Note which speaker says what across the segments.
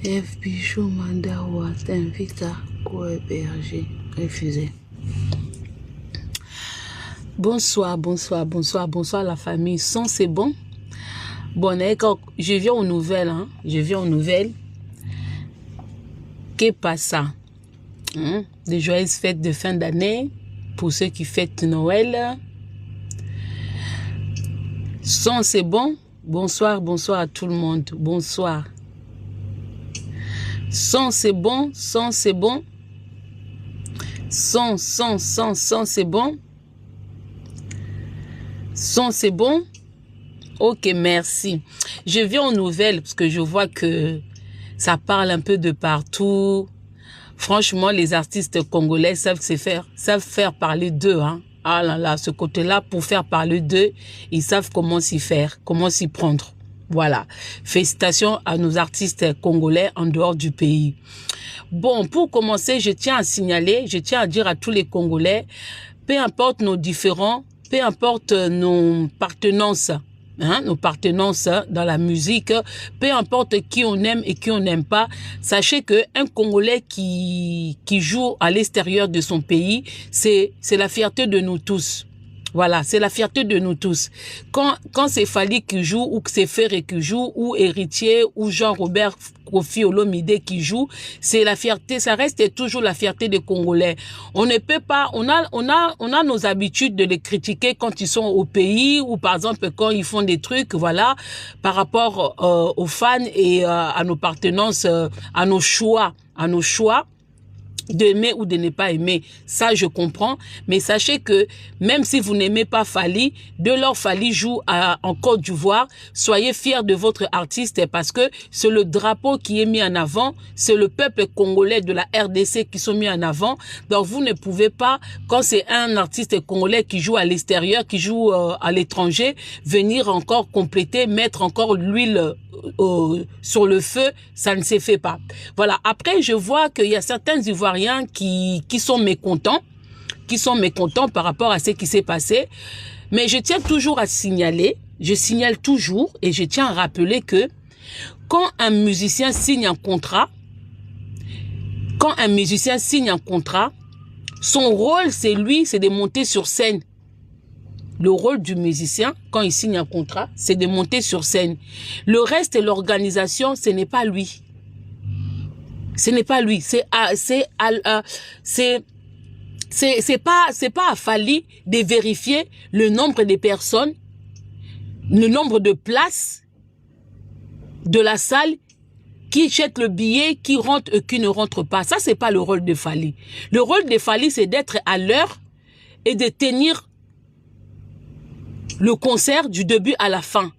Speaker 1: F. Bichou Mandawa t'invite à cohéberger. Refusé. Bonsoir, bonsoir, bonsoir, bonsoir la famille. Son, c'est bon? Bon, je viens aux nouvelles, hein. Je viens aux nouvelles. Qu'est pas ça? Des joyeuses fêtes de fin d'année pour ceux qui fêtent Noël. Son, c'est bon? Bonsoir, bonsoir à tout le monde. Bonsoir. Son, c'est bon? Son, c'est bon? Son, c'est bon? Son, c'est bon? Ok, merci. Je viens aux nouvelles parce que je vois que ça parle un peu de partout. Franchement, les artistes congolais savent faire parler d'eux, hein. Ah là là, ce côté-là, pour faire parler d'eux, ils savent comment s'y faire, comment s'y prendre. Voilà. Félicitations à nos artistes congolais en dehors du pays. Bon, pour commencer, je tiens à signaler, je tiens à dire à tous les Congolais, peu importe nos différends, peu importe nos partenances, nos partenances dans la musique, peu importe qui on aime et qui on n'aime pas, sachez que un Congolais qui joue à l'extérieur de son pays, c'est la fierté de nous tous. Voilà, c'est la fierté de nous tous. Quand c'est Fally qui joue, ou que c'est Ferré qui joue, ou Héritier, ou Jean-Robert Kofi Olomide qui joue, c'est la fierté, ça reste toujours la fierté des Congolais. On ne peut pas, on a nos habitudes de les critiquer quand ils sont au pays, ou par exemple quand ils font des trucs, voilà, par rapport aux fans et à nos partenances, à nos choix, d'aimer ou de ne pas aimer, ça je comprends, mais sachez que même si vous n'aimez pas Fally, dès lors Fally joue en Côte d'Ivoire, soyez fiers de votre artiste parce que c'est le drapeau qui est mis en avant, c'est le peuple congolais de la RDC qui sont mis en avant, donc vous ne pouvez pas, quand c'est un artiste congolais qui joue à l'extérieur, qui joue à l'étranger, venir encore compléter, mettre encore l'huile sur le feu, ça ne se fait pas. Voilà. Après, je vois qu'il y a certains Ivoiriens qui sont mécontents par rapport à ce qui s'est passé. Mais je tiens toujours à signaler, je signale toujours et je tiens à rappeler que quand un musicien signe un contrat, son rôle, c'est de monter sur scène. Le rôle du musicien, quand il signe un contrat, c'est de monter sur scène. Le reste et l'organisation, ce n'est pas lui. Ce n'est pas lui. C'est pas à Fally de vérifier le nombre de personnes, le nombre de places de la salle qui jette le billet, qui rentre et qui ne rentre pas. Ça, c'est pas le rôle de Fally. Le rôle de Fally, c'est d'être à l'heure et de tenir le concert du début à la fin.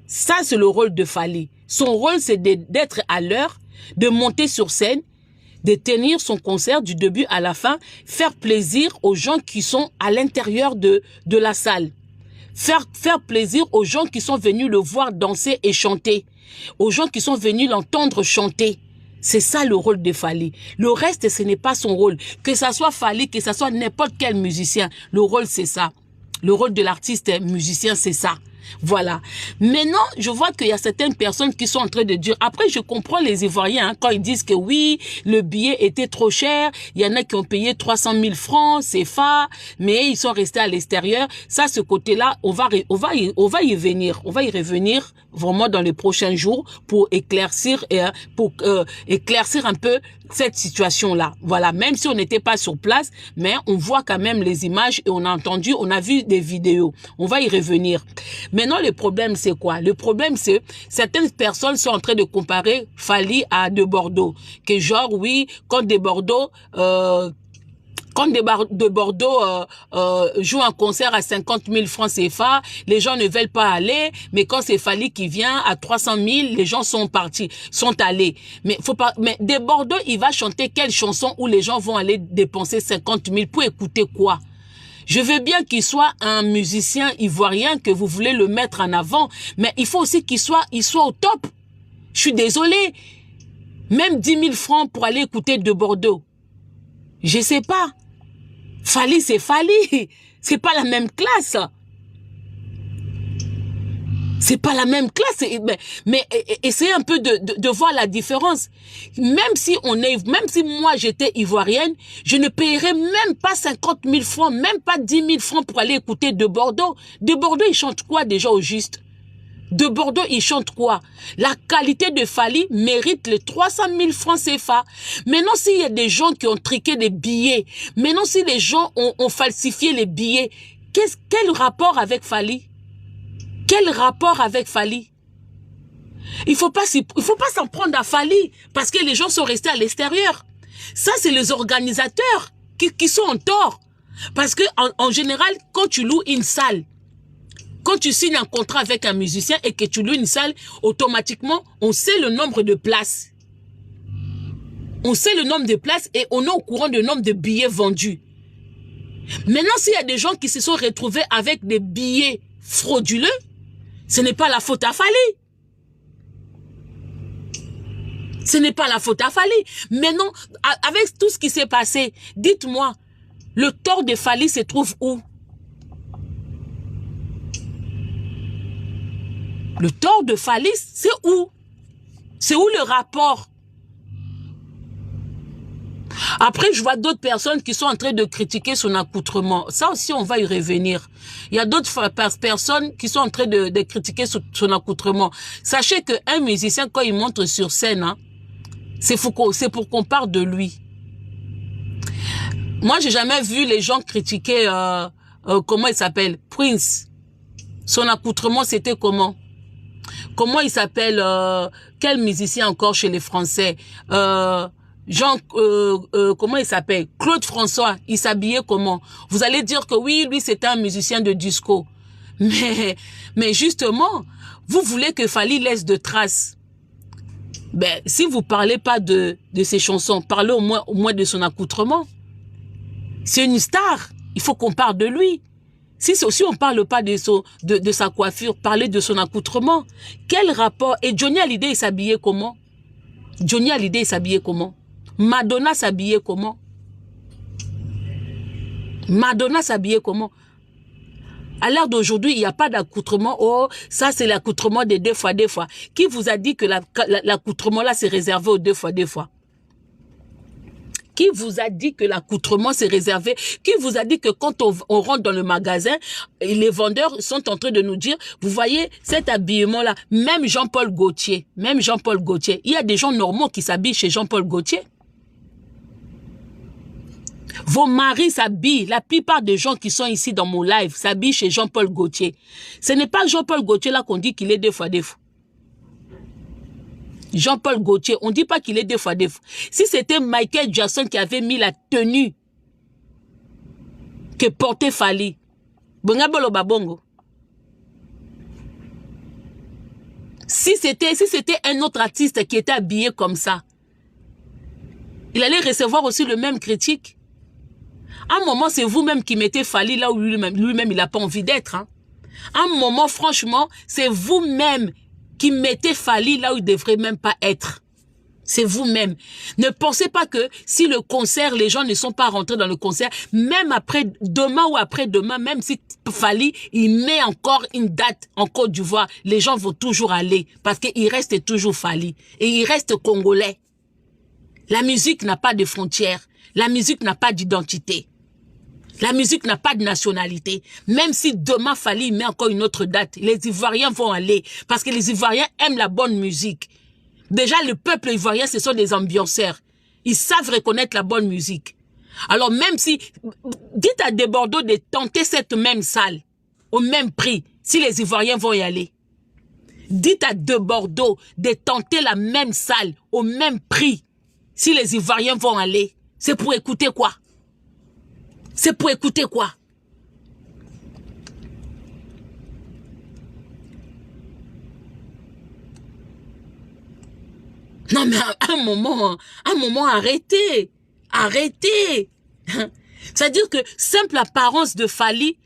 Speaker 1: Ça, c'est le rôle de Fally. Son rôle, c'est d'être à l'heure, de monter sur scène, de tenir son concert du début à la fin, faire plaisir aux gens qui sont à l'intérieur de la salle. Faire plaisir aux gens qui sont venus le voir danser et chanter. Aux gens qui sont venus l'entendre chanter. C'est ça le rôle de Fally. Le reste, ce n'est pas son rôle. Que ça soit Fally, que ça soit n'importe quel musicien, le rôle, c'est ça. Le rôle de l'artiste musicien, c'est ça. Voilà. Maintenant, je vois qu'il y a certaines personnes qui sont en train de dire... Après, je comprends les Ivoiriens quand ils disent que oui, le billet était trop cher. Il y en a qui ont payé 300 000 francs, CFA, mais ils sont restés à l'extérieur. Ça, ce côté-là, on va y venir. On va y revenir vraiment dans les prochains jours pour éclaircir un peu cette situation-là. Voilà. Même si on n'était pas sur place, mais on voit quand même les images et on a vu des vidéos. On va y revenir. Maintenant, le problème, c'est quoi? Le problème, c'est certaines personnes sont en train de comparer Fally à De Bordeaux. Que genre, oui, quand De Bordeaux... joue un concert à 50 000 francs CFA, les gens ne veulent pas aller, mais quand c'est Fally qui vient à 300 000, les gens sont allés. Mais De Bordeaux, il va chanter quelle chanson où les gens vont aller dépenser 50 000 pour écouter quoi? Je veux bien qu'il soit un musicien ivoirien, que vous voulez le mettre en avant, mais il faut aussi qu'il soit au top. Je suis désolée. Même 10 000 francs pour aller écouter De Bordeaux. Je sais pas. Fally, c'est Fally. C'est pas la même classe. C'est pas la même classe, mais essayez un peu de voir la différence. Même si moi j'étais ivoirienne, je ne payerais même pas 50 000 francs, même pas 10 000 francs pour aller écouter De Bordeaux. De Bordeaux, il chante quoi déjà au juste? De Bordeaux, il chante quoi? La qualité de Fally mérite les 300 000 francs CFA. Maintenant, s'il y a des gens qui ont triqué des billets, maintenant si les gens ont falsifié les billets, quel rapport avec Fally? Quel rapport avec Fally? Il faut pas s'en prendre à Fally parce que les gens sont restés à l'extérieur. Ça, c'est les organisateurs qui sont en tort. Parce que en général, quand tu loues une salle, quand tu signes un contrat avec un musicien et que tu loues une salle, automatiquement, on sait le nombre de places. On sait le nombre de places et on est au courant du nombre de billets vendus. Maintenant, s'il y a des gens qui se sont retrouvés avec des billets frauduleux, ce n'est pas la faute à Fally. Ce n'est pas la faute à Fally. Maintenant, avec tout ce qui s'est passé, dites-moi, le tort de Fally se trouve où? Le tort de Fally, c'est où? C'est où le rapport? Après, je vois d'autres personnes qui sont en train de critiquer son accoutrement. Ça aussi, on va y revenir. Il y a d'autres personnes qui sont en train de critiquer son accoutrement. Sachez qu'un musicien, quand il monte sur scène, hein, c'est pour qu'on parle de lui. Moi, j'ai jamais vu les gens critiquer, comment il s'appelle? Prince. Son accoutrement, c'était comment? Comment il s'appelle? Quel musicien encore chez les Français? Comment il s'appelle? Claude François, il s'habillait comment? Vous allez dire que oui, lui c'était un musicien de disco. Mais justement, vous voulez que Fally laisse de traces. Ben, si vous parlez pas de ses chansons, parlez au moins de son accoutrement. C'est une star. Il faut qu'on parle de lui. Si on parle pas de sa coiffure, parlez de son accoutrement. Quel rapport? Et Johnny Hallyday, il s'habillait comment? Johnny Hallyday, il s'habillait comment? Madonna s'habillait comment? Madonna s'habillait comment? À l'heure d'aujourd'hui, il n'y a pas d'accoutrement. Oh, ça c'est l'accoutrement des deux fois. Qui vous a dit que l'accoutrement là c'est réservé aux deux fois? Qui vous a dit que l'accoutrement c'est réservé? Qui vous a dit que quand on rentre dans le magasin, les vendeurs sont en train de nous dire, vous voyez cet habillement là, même Jean-Paul Gaultier, il y a des gens normaux qui s'habillent chez Jean-Paul Gaultier. Vos maris s'habillent, la plupart des gens qui sont ici dans mon live s'habillent chez Jean-Paul Gaultier. Ce n'est pas Jean-Paul Gaultier là qu'on dit qu'il est deux fois. Jean-Paul Gaultier, on ne dit pas qu'il est deux fois. Si c'était Michael Jackson qui avait mis la tenue que portait Fally, Bongabolo Babongo. Si c'était un autre artiste qui était habillé comme ça, il allait recevoir aussi le même critique. À un moment, c'est vous-même qui mettez Fally là où lui-même il n'a pas envie d'être. Hein. À un moment, franchement, c'est vous-même qui mettez Fally là où il ne devrait même pas être. C'est vous-même. Ne pensez pas que si le concert, les gens ne sont pas rentrés dans le concert, même après demain ou après-demain, même si Fally, il met encore une date en Côte d'Ivoire, les gens vont toujours aller parce qu'il reste toujours Fally et il reste congolais. La musique n'a pas de frontières. La musique n'a pas d'identité. La musique n'a pas de nationalité. Même si demain Fally met encore une autre date, les Ivoiriens vont aller. Parce que les Ivoiriens aiment la bonne musique. Déjà, le peuple ivoirien, ce sont des ambianceurs. Ils savent reconnaître la bonne musique. Alors même si, dites à De Bordeaux de tenter cette même salle, au même prix, si les Ivoiriens vont y aller. Dites à De Bordeaux de tenter la même salle, au même prix, si les Ivoiriens vont aller. C'est pour écouter quoi? C'est pour écouter quoi? Non mais à un moment, arrêtez. Arrêtez. C'est-à-dire que simple apparence de Fally,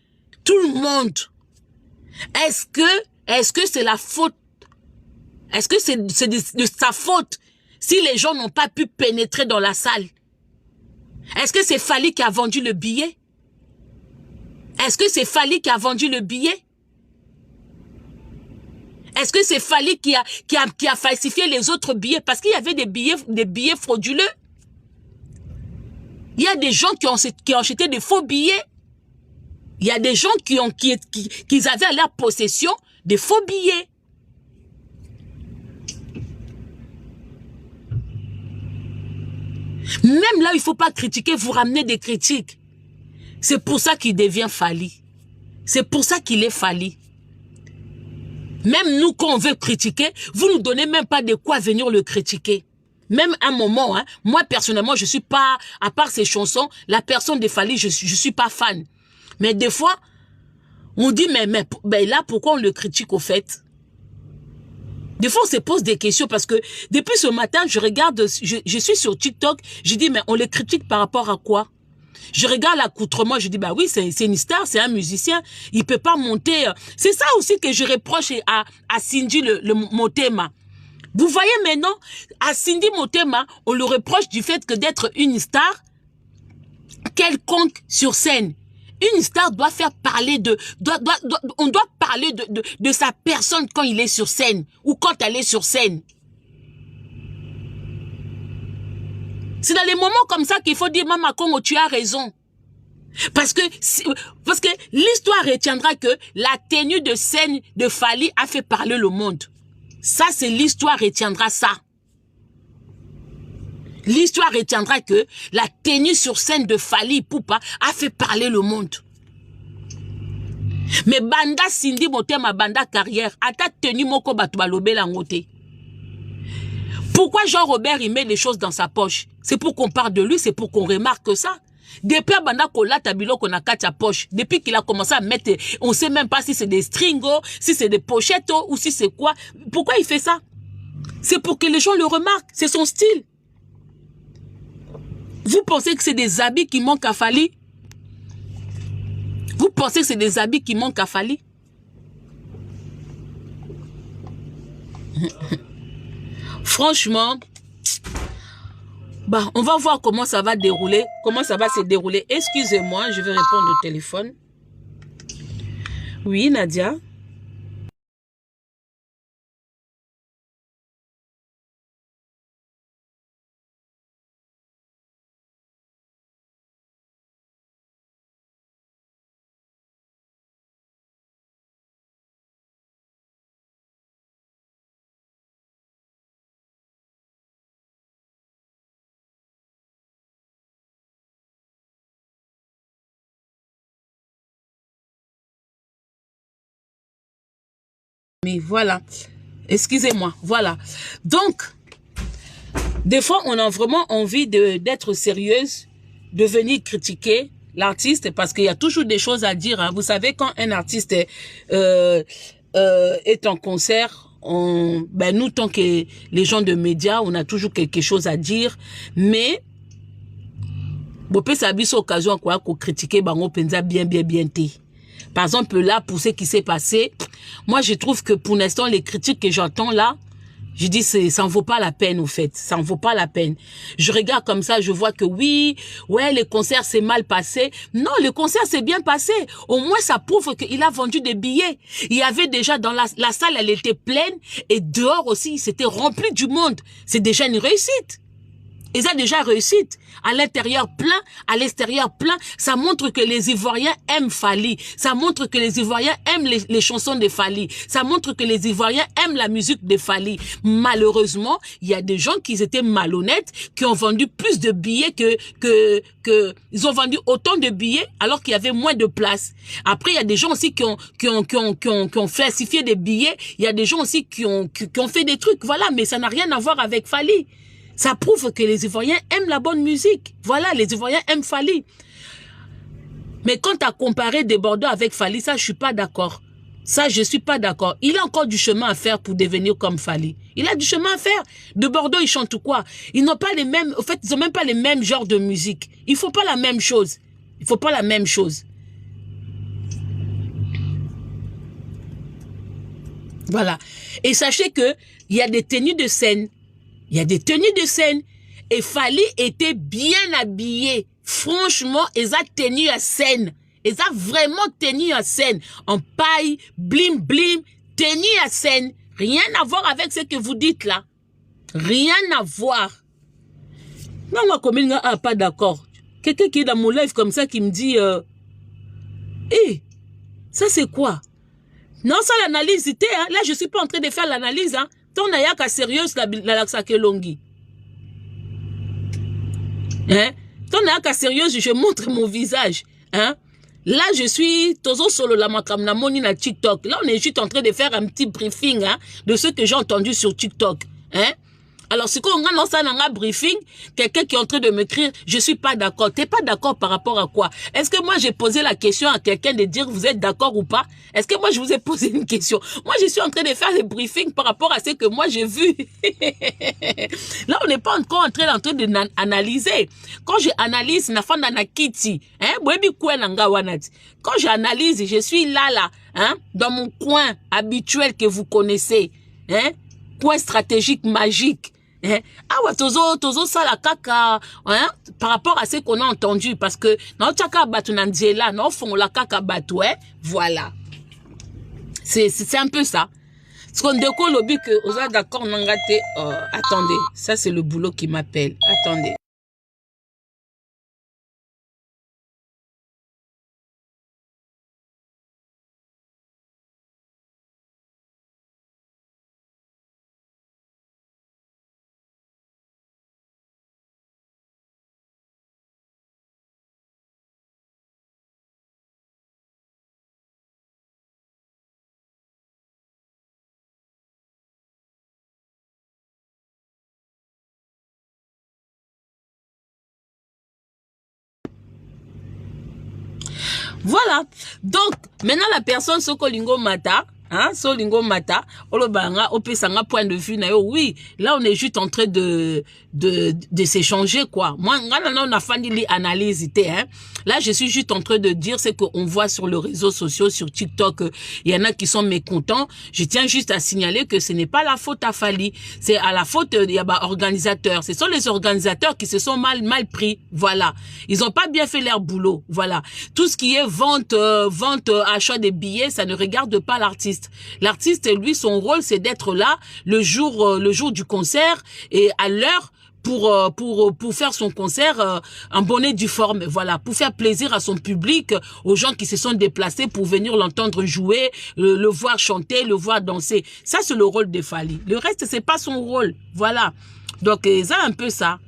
Speaker 1: tout le monde. Est-ce que c'est la faute? Est-ce que c'est de sa faute si les gens n'ont pas pu pénétrer dans la salle? Est-ce que c'est Fally qui a vendu le billet? Est-ce que c'est Fally qui a vendu le billet? Est-ce que c'est Fally qui a falsifié les autres billets? Parce qu'il y avait des billets frauduleux. Il y a des gens qui ont acheté des faux billets. Il y a des gens qui avaient à leur possession des faux billets. Même là, il ne faut pas critiquer, vous ramenez des critiques. C'est pour ça qu'il devient Fally. C'est pour ça qu'il est Fally. Même nous, quand on veut critiquer, vous ne nous donnez même pas de quoi venir le critiquer. Même un moment, hein, moi personnellement, je suis pas, à part ces chansons, la personne de Fally, je suis pas fan. Mais des fois, on dit, mais là, pourquoi on le critique au fait? Des fois, on se pose des questions parce que depuis ce matin, je regarde, je suis sur TikTok, je dis, mais on le critique par rapport à quoi? Je regarde l'accoutrement, je dis, bah oui, c'est une star, c'est un musicien, il peut pas monter. C'est ça aussi que je reproche à Cindy le Motema. Vous voyez maintenant, à Cindy Motema, on le reproche du fait que d'être une star quelconque sur scène. Une star doit faire parler on doit parler de sa personne quand il est sur scène ou quand elle est sur scène. C'est dans les moments comme ça qu'il faut dire, Maman Congo, tu as raison. Parce que l'histoire retiendra que la tenue de scène de Fally a fait parler le monde. Ça, c'est l'histoire retiendra ça. L'histoire retiendra que la tenue sur scène de Fally Ipupa a fait parler le monde. Mais banda Cindy Motema banda carrière, a ta tenue moko batu balobe la ngote. Pourquoi Jean-Robert il met les choses dans sa poche? C'est pour qu'on parle de lui, c'est pour qu'on remarque ça. Depuis banda kola tabilo qu'on a katia poche, depuis qu'il a commencé à mettre, on sait même pas si c'est des stringos, si c'est des pochettes ou si c'est quoi. Pourquoi il fait ça? C'est pour que les gens le remarquent, c'est son style. Vous pensez que c'est des habits qui manquent à Fally? Vous pensez que c'est des habits qui manquent à Fally? Franchement, bah, on va voir comment ça va dérouler, comment ça va se dérouler. Excusez-moi, je vais répondre au téléphone. Oui, Nadia. Mais voilà, excusez-moi, voilà. Donc, des fois, on a vraiment envie d'être sérieuse, de venir critiquer l'artiste, parce qu'il y a toujours des choses à dire. Hein. Vous savez, quand un artiste est en concert, nous, tant que les gens de médias, on a toujours quelque chose à dire, mais bon, peut ça bis occasion quoi qu'on critiquer bango penza bien. Par exemple, là, pour ce qui s'est passé, moi, je trouve que pour l'instant, les critiques que j'entends là, je dis, ça en vaut pas la peine, au fait. Ça en vaut pas la peine. Je regarde comme ça, je vois que oui, ouais, le concert s'est mal passé. Non, le concert s'est bien passé. Au moins, ça prouve qu'il a vendu des billets. Il y avait déjà dans la salle, elle était pleine. Et dehors aussi, c'était rempli du monde. C'est déjà une réussite. Ils ont déjà réussi. À l'intérieur plein, à l'extérieur plein. Ça montre que les Ivoiriens aiment Fally. Ça montre que les Ivoiriens aiment les chansons de Fally. Ça montre que les Ivoiriens aiment la musique de Fally. Malheureusement, il y a des gens qui étaient malhonnêtes, qui ont vendu plus de billets ils ont vendu autant de billets alors qu'il y avait moins de place. Après, il y a des gens aussi qui ont falsifié des billets. Il y a des gens aussi qui ont fait des trucs. Voilà, mais ça n'a rien à voir avec Fally. Ça prouve que les Ivoiriens aiment la bonne musique. Voilà, les Ivoiriens aiment Fally. Mais quand tu as comparé des Bordeaux avec Fally, ça, je suis pas d'accord. Ça, je suis pas d'accord. Il a encore du chemin à faire pour devenir comme Fally. Il a du chemin à faire. De Bordeaux, ils chantent quoi? Ils n'ont pas les mêmes... En fait, ils ont même pas les mêmes genres de musique. Il faut pas la même chose. Il faut pas la même chose. Voilà. Et sachez que il y a des tenues de scène. Il y a des tenues de scène. Et Fally était bien habillé. Franchement, ils ont tenu à scène. Ils ont vraiment tenu à scène. En paille, blim, blim, tenu à scène. Rien à voir avec ce que vous dites là. Rien à voir. Non, moi, comme il n'a pas d'accord. Quelqu'un qui est dans mon live comme ça qui me dit hey, ça c'est quoi? Non, ça l'analyse, hein. Là, je ne suis pas en train de faire l'analyse. Hein. Ton ayaka sérieuse la laksake longi. Hein? Ton ayaka sérieuse, je montre mon visage. Hein? Là, je suis tozo solo la makam na moni na TikTok. Là, on est juste en train de faire un petit briefing hein, de ce que j'ai entendu sur TikTok. Hein? Alors, si on a lancé un briefing, quelqu'un qui est en train de m'écrire, je suis pas d'accord. T'es pas d'accord par rapport à quoi? Est-ce que moi, j'ai posé la question à quelqu'un de dire vous êtes d'accord ou pas? Est-ce que moi, je vous ai posé une question? Moi, je suis en train de faire le briefing par rapport à ce que moi, j'ai vu. Là, on n'est pas encore en train d'analyser. Quand j'analyse, quand j'analyse, je suis là, hein, dans mon coin habituel que vous connaissez, hein, coin stratégique magique. Hein? Ah ouais, tozo ça la caca, hein? Par rapport à ce qu'on a entendu, parce que non chaka batu nandiela, non font la caca batu, ouais, voilà. C'est un peu ça. Ce qu'on décolle au but que vous êtes d'accord, n'engagez. Attendez, ça c'est le boulot qui m'appelle. Attendez. Voilà. Donc, maintenant la personne Sokolingo Mata, hein, Solingo Mata, Olobanga, Opesanga point de vue, oui, là on est juste en train de s'échanger, quoi. Moi, on a fait l'analyse, hein. Là, je suis juste en train de dire ce qu'on voit sur les réseaux sociaux, sur TikTok, il y en a qui sont mécontents. Je tiens juste à signaler que ce n'est pas la faute à Fali, c'est à la faute des organisateurs. Ce sont les organisateurs qui se sont mal pris, voilà. Ils n'ont pas bien fait leur boulot, voilà. Tout ce qui est vente, achat des billets, ça ne regarde pas l'artiste. L'artiste, lui, son rôle, c'est d'être là le jour du concert et à l'heure pour faire son concert en bonne et due forme, voilà, pour faire plaisir à son public, aux gens qui se sont déplacés pour venir l'entendre jouer, le voir chanter, le voir danser. Ça, c'est le rôle de Fali. Le reste, c'est pas son rôle, voilà. Donc, c'est un peu ça.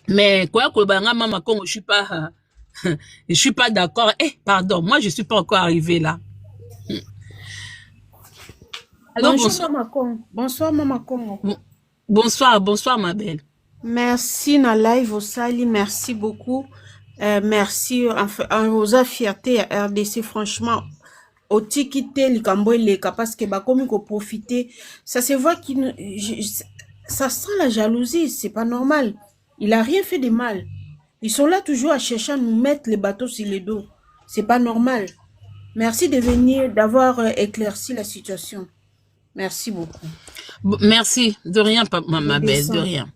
Speaker 1: Mais quoi que maman, je suis pas d'accord. Pardon, moi, je suis pas encore arrivé là.
Speaker 2: Alors, bonjour, Maman Congo. Bonsoir, Maman Congo.
Speaker 1: Bonsoir, ma belle.
Speaker 2: Merci, na live au Sali. Merci beaucoup. Merci, aux fierté à RDC, franchement. Au tikité, likambo leka, parce que, comme il profiter, ça se voit ça sent la jalousie, c'est pas normal. Il a rien fait de mal. Ils sont là toujours à chercher à nous mettre les bateaux sur les dos. C'est pas normal. Merci de venir, d'avoir éclairci la situation. Merci beaucoup.
Speaker 1: Merci. De rien, ma belle, de rien.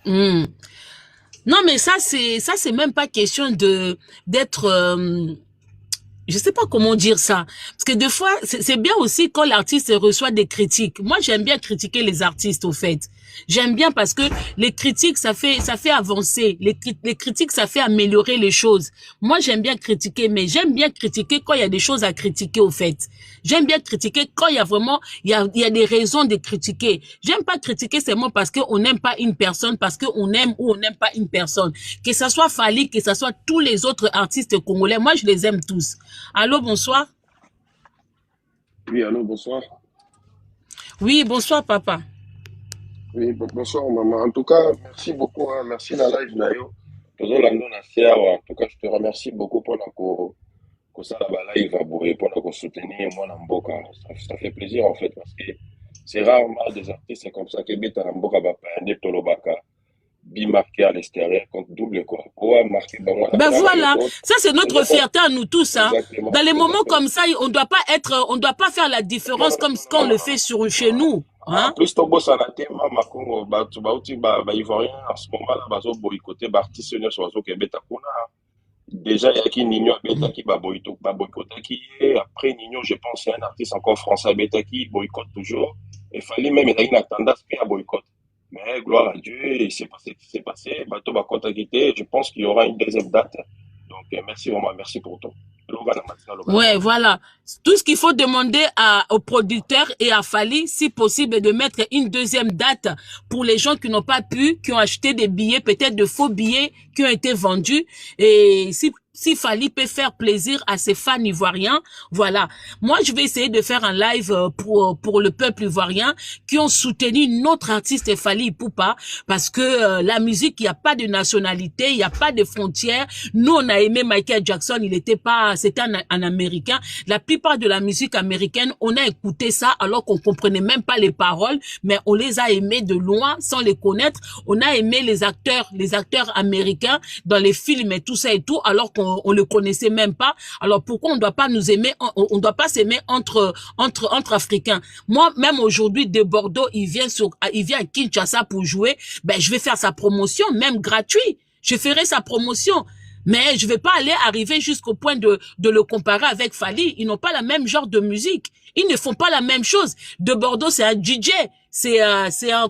Speaker 1: Non, mais ça, c'est même pas question d'être, je sais pas comment dire ça. Parce que des fois, c'est bien aussi quand l'artiste reçoit des critiques. Moi, j'aime bien critiquer les artistes, au fait. J'aime bien parce que les critiques, ça fait avancer. Les critiques, ça fait améliorer les choses. Moi, j'aime bien critiquer, mais j'aime bien critiquer quand il y a des choses à critiquer, au fait. J'aime bien critiquer quand il y a vraiment, il y a des raisons de critiquer. J'aime pas critiquer seulement parce qu'on n'aime pas une personne, parce qu'on aime ou on n'aime pas une personne. Que ça soit Fali, que ça soit tous les autres artistes congolais. Moi, je les aime tous. Allô, bonsoir.
Speaker 3: Oui, allô, bonsoir.
Speaker 1: Oui, bonsoir, papa.
Speaker 3: Oui, bonsoir, maman. En tout cas, merci beaucoup. Hein. Merci la live, Nayo. En tout cas, je te remercie beaucoup pour ça, la live, pour soutenir moi, Namboka. Ça fait plaisir, en fait, parce que c'est rarement des artistes comme ça qui mettent Namboka, Tolobaka, bimarqué à l'extérieur, contre double, quoi. Marqué,
Speaker 1: ben voilà, ça c'est notre fierté à nous tous, hein. Dans les moments comme ça, on doit pas faire la différence comme ce qu'on le fait chez nous. Hein?
Speaker 3: En plus, Tobo Sanate, Mama Congo, Ivoirien, en ce moment-là, Bazo boycotté, Bartissonnier, Soazo, Kebeta Kuna. déjà, il y a qui Nino Abetaki, boycottaki. Après Nino, je pense, il y a un artiste encore français Abetaki, boycott toujours. Il fallait même, il y a une tendance à boycott. Mais gloire à Dieu, il s'est passé ce qui s'est passé. Bateau va contacter. Je pense qu'il y aura une deuxième date. Donc, merci vraiment, merci pour tout.
Speaker 1: Ouais, voilà. Tout ce qu'il faut demander aux producteurs et à Fally, si possible, de mettre une deuxième date pour les gens qui n'ont pas pu, qui ont acheté des billets, peut-être de faux billets qui ont été vendus. Et si Fally peut faire plaisir à ses fans ivoiriens, voilà. Moi, je vais essayer de faire un live pour le peuple ivoirien qui ont soutenu notre artiste Fally Ipupa, parce que la musique, il n'y a pas de nationalité, il n'y a pas de frontières. Nous, on a aimé Michael Jackson, c'était un Américain. La plupart de la musique américaine, on a écouté ça alors qu'on comprenait même pas les paroles, mais on les a aimés de loin sans les connaître. On a aimé les acteurs américains dans les films et tout ça et tout, alors qu'on le connaissait même pas. Alors pourquoi on doit pas nous aimer, on doit pas s'aimer entre Africains? Moi, même aujourd'hui, de Bordeaux, il vient à Kinshasa pour jouer. Ben, je vais faire sa promotion, même gratuit. Je ferai sa promotion. Mais je vais pas arriver jusqu'au point de le comparer avec Fally. Ils n'ont pas la même genre de musique. Ils ne font pas la même chose. De Bordeaux, c'est un DJ. C'est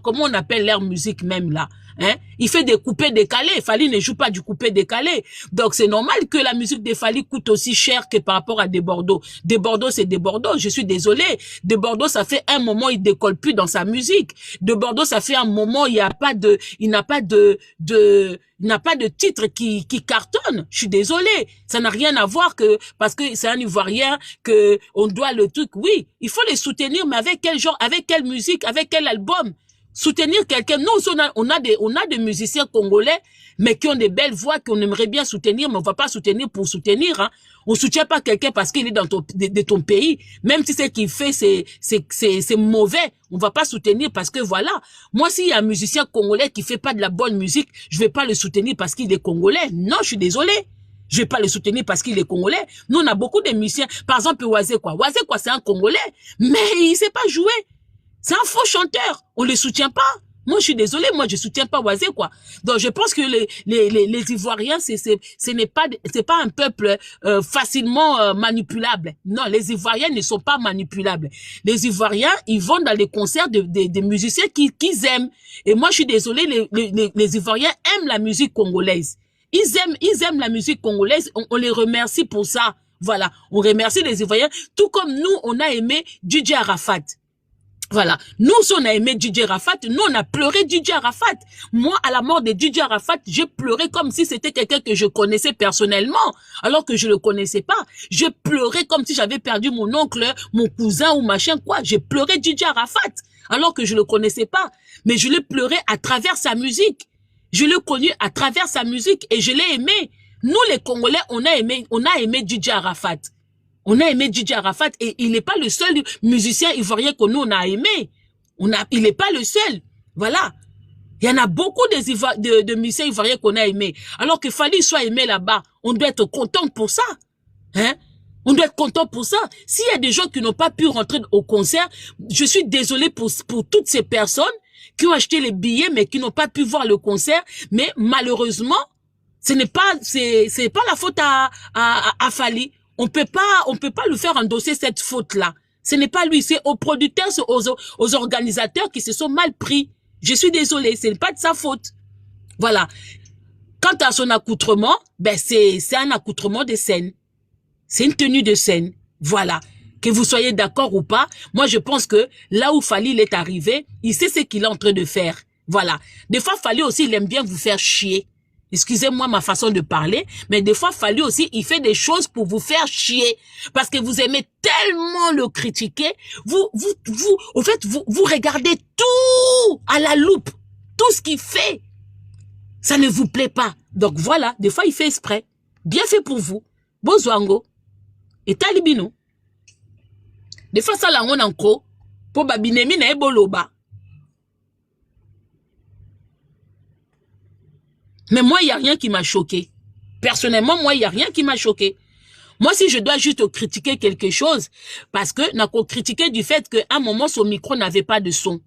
Speaker 1: comment on appelle leur musique même là. Hein? Il fait des coupés décalés. Fally ne joue pas du coupé décalé. Donc c'est normal que la musique de Fally coûte aussi cher que par rapport à des Bordeaux. Des Bordeaux, c'est des Bordeaux. Je suis désolée. De Bordeaux, ça fait un moment, il décolle plus dans sa musique. De Bordeaux, ça fait un moment, il n'a pas de titre qui cartonne. Je suis désolée. Ça n'a rien à voir parce que c'est un Ivoirien que on doit le truc. Oui, il faut les soutenir, mais avec quel genre, avec quelle musique, avec quel album? Soutenir quelqu'un. Nous, on a des musiciens congolais, mais qui ont des belles voix qu'on aimerait bien soutenir, mais on va pas soutenir pour soutenir, hein. On soutient pas quelqu'un parce qu'il est de ton pays. Même si ce qu'il fait, c'est mauvais. On va pas soutenir parce que voilà. Moi, s'il y a un musicien congolais qui fait pas de la bonne musique, je vais pas le soutenir parce qu'il est congolais. Non, je suis désolée. Je vais pas le soutenir parce qu'il est congolais. Nous, on a beaucoup de musiciens. Par exemple, Wazé quoi, c'est un congolais, mais il sait pas jouer. C'est un faux chanteur. On le soutient pas. Moi, je suis désolée. Moi, je soutiens pas Wazé, quoi. Donc, je pense que les Ivoiriens, c'est pas un peuple facilement manipulable. Non, les Ivoiriens ne sont pas manipulables. Les Ivoiriens, ils vont dans les concerts des musiciens qu'ils aiment. Et moi, je suis désolée. Les Ivoiriens aiment la musique congolaise. Ils aiment la musique congolaise. On les remercie pour ça. Voilà. On remercie les Ivoiriens. Tout comme nous, on a aimé DJ Arafat. Voilà. Nous, on a aimé DJ Arafat. Nous, on a pleuré DJ Arafat. Moi, à la mort de DJ Arafat, j'ai pleuré comme si c'était quelqu'un que je connaissais personnellement, alors que je le connaissais pas. J'ai pleuré comme si j'avais perdu mon oncle, mon cousin ou machin, quoi. J'ai pleuré DJ Arafat, alors que je le connaissais pas. Mais je l'ai pleuré à travers sa musique. Je l'ai connu à travers sa musique et je l'ai aimé. Nous, les Congolais, on a aimé DJ Arafat. On a aimé DJ Arafat et il n'est pas le seul musicien ivoirien que nous on a aimé. Il n'est pas le seul. Voilà. Il y en a beaucoup de musiciens ivoiriens qu'on a aimé. Alors que Fally soit aimé là-bas, on doit être content pour ça. Hein? On doit être content pour ça. S'il y a des gens qui n'ont pas pu rentrer au concert, je suis désolée pour toutes ces personnes qui ont acheté les billets mais qui n'ont pas pu voir le concert. Mais malheureusement, c'est pas la faute à Fally. On peut pas lui faire endosser cette faute-là. Ce n'est pas lui, c'est aux producteurs, c'est aux organisateurs qui se sont mal pris. Je suis désolée, ce n'est pas de sa faute. Voilà. Quant à son accoutrement, ben c'est un accoutrement de scène. C'est une tenue de scène. Voilà. Que vous soyez d'accord ou pas, moi je pense que là où Fally est arrivé, il sait ce qu'il est en train de faire. Voilà. Des fois, Fally aussi, il aime bien vous faire chier. Excusez-moi ma façon de parler, mais des fois, Fally aussi, il fait des choses pour vous faire chier. Parce que vous aimez tellement le critiquer. Vous regardez tout à la loupe. Tout ce qu'il fait. Ça ne vous plaît pas. Donc voilà, des fois, il fait exprès. Bien fait pour vous. Bozwango. Et talibino. Des fois, ça, là, on encore. Pour babinemi na eboloba. Mais moi, il n'y a rien qui m'a choqué. Personnellement, moi, il n'y a rien qui m'a choqué. Moi, si je dois juste critiquer quelque chose, parce que n'a qu'on critiqué du fait qu'à un moment, son micro n'avait pas de son.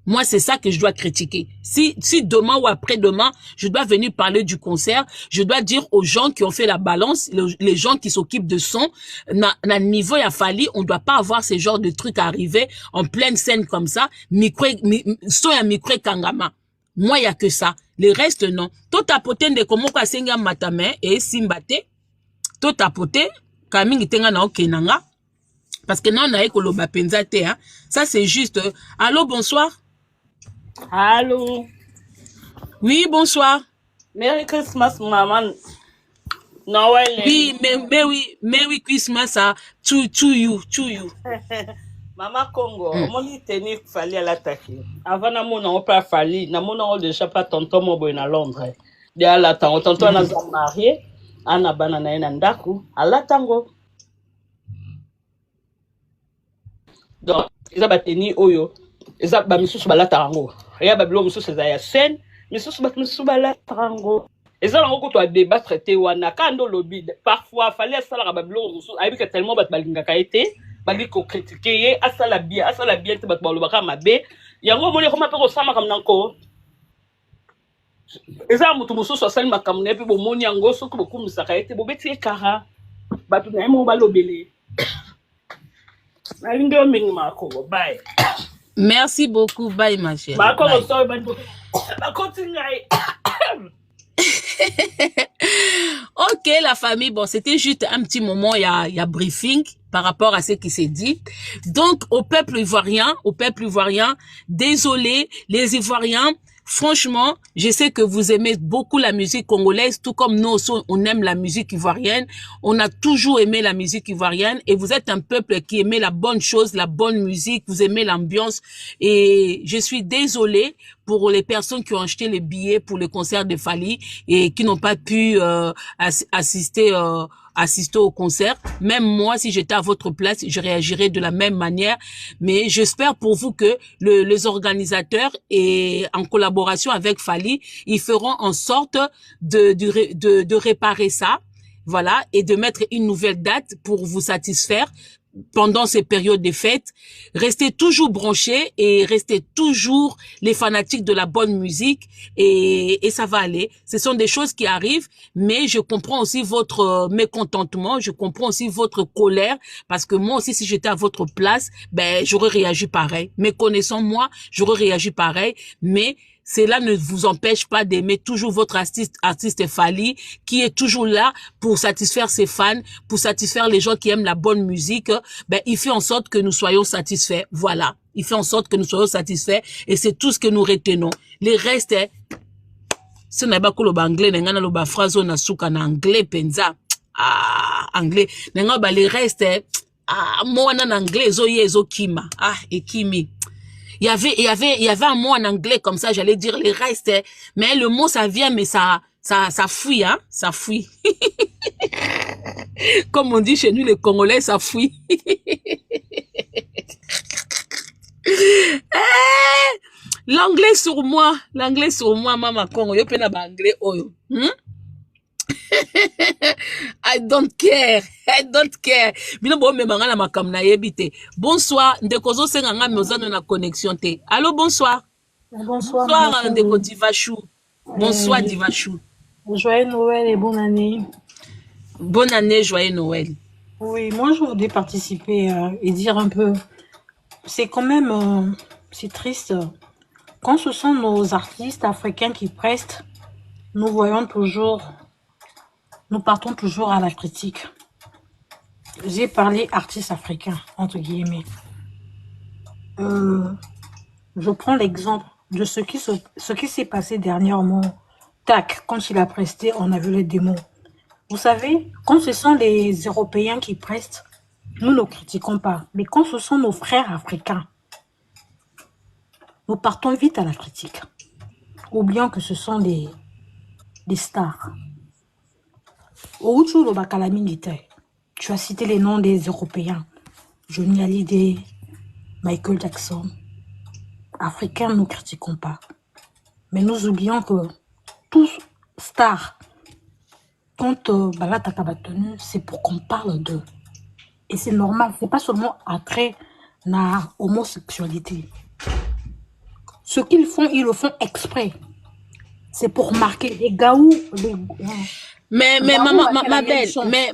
Speaker 1: Moi, c'est ça que je dois critiquer. Si demain ou après-demain, je dois venir parler du concert, je dois dire aux gens qui ont fait la balance, les gens qui s'occupent de son, na niveau ya fali, on doit pas avoir ce genre de trucs à arriver en pleine scène comme ça, son ya micro kangama. Moi, il y a que ça. Le reste, non. Tout tapoter de comment ka senga matame et simbate. Tout tapoter, kamingi tenga na okenanga. Parce que non, on a ekoloba penzate, hein. Ça, c'est juste. Allô, bonsoir.
Speaker 4: Allô.
Speaker 1: Oui, bonsoir.
Speaker 4: Merry Christmas, maman. Noël.
Speaker 1: Oui, Merry Christmas to you.
Speaker 4: Maman Congo, mon tenir fallait à l'attaquer. Avant na mon on pas fallu, na mon on déjà pas tonton mon boy na Londres. De à la temps, tonton na za marié, ana banana na ndaku, à la tango. Donc, ils a tenir oyo. Ils a ba misusu ba la tango. Ya ba bilo misusu za ya scène, misusu ba la tango. Ils ont encore toi débat traité wana kando lobby. Parfois fallait ça la ba bilo misusu, avec tellement ba balinga ka été. Bagi ko critiquer asala bien te bat balobaka mabe yango moni ko mapeko sama kam nanko eza mutu mususu asali makamune pe bo moni yango soko bo kumisaka ete bo beti ekara batu na mo balobele na lindo mingi mako bye.
Speaker 1: Merci beaucoup, bye ma chérie.
Speaker 4: Bako so bando bako tingai.
Speaker 1: Ok, la famille, bon, c'était juste un petit moment, il y a briefing par rapport à ce qui s'est dit. Donc, au peuple ivoirien, désolé, les Ivoiriens, franchement, je sais que vous aimez beaucoup la musique congolaise, tout comme nous aussi, on aime la musique ivoirienne. On a toujours aimé la musique ivoirienne et vous êtes un peuple qui aimait la bonne chose, la bonne musique, vous aimez l'ambiance et je suis désolée pour les personnes qui ont acheté les billets pour le concert de Fally et qui n'ont pas pu assister au concert. Même moi, si j'étais à votre place, je réagirais de la même manière. Mais j'espère pour vous que les organisateurs et en collaboration avec Fally, ils feront en sorte de réparer ça. Voilà, et de mettre une nouvelle date pour vous satisfaire pendant ces périodes de fêtes. Restez toujours branchés et restez toujours les fanatiques de la bonne musique et ça va aller. Ce sont des choses qui arrivent, mais je comprends aussi votre mécontentement, je comprends aussi votre colère parce que moi aussi, si j'étais à votre place, ben, j'aurais réagi pareil. Mais connaissant moi, j'aurais réagi pareil, mais cela ne vous empêche pas d'aimer toujours votre artiste Fally, qui est toujours là pour satisfaire ses fans, pour satisfaire les gens qui aiment la bonne musique. Ben, il fait en sorte que nous soyons satisfaits. Voilà. Il fait en sorte que nous soyons satisfaits et c'est tout ce que nous retenons. Les restes, si on n'a pas le anglais, on a le phrase on a souka en anglais, penza. Anglais. Les restes, moi en anglais, zo kima. Et kimi. Il y avait un mot en anglais comme ça, j'allais dire les restes, mais le mot ça vient, mais ça fuit, hein, ça fuit. Comme on dit chez nous les Congolais, ça fuit. L'anglais sur moi, maman Congo, yo pena ba anglais oyo. I don't care. Bino bo me manga na makam na yebite. Bonsoir, ndekozo senga nga mozano na connexion te. Allô, bonsoir.
Speaker 5: Bonsoir.
Speaker 1: Bonsoir, ndeko Divachou. Bonsoir, Divachou.
Speaker 5: Joyeux Noël et bonne année.
Speaker 1: Bonne année, joyeux Noël.
Speaker 5: Oui, moi je voudrais participer et dire un peu. C'est quand même, c'est triste. Quand ce sont nos artistes africains qui prestent, nous partons toujours à la critique. J'ai parlé artistes africains, entre guillemets. Je prends l'exemple de ce qui s'est passé dernièrement. Tac, quand il a presté, on a vu les démos. Vous savez, quand ce sont les Européens qui prestent, nous ne critiquons pas. Mais quand ce sont nos frères africains, nous partons vite à la critique. Oublions que ce sont des stars. Tu as cité les noms des Européens. Johnny Hallyday, Michael Jackson. Africains, nous ne critiquons pas. Mais nous oublions que tous stars, quand Balataka va tenir, c'est pour qu'on parle d'eux. Et c'est normal, c'est pas seulement attrait na homosexualité. Ce qu'ils font, ils le font exprès. C'est pour marquer les Gaou.
Speaker 1: Mais
Speaker 5: Garou a fait la
Speaker 1: ma
Speaker 5: même
Speaker 1: belle,
Speaker 5: chose.
Speaker 1: mais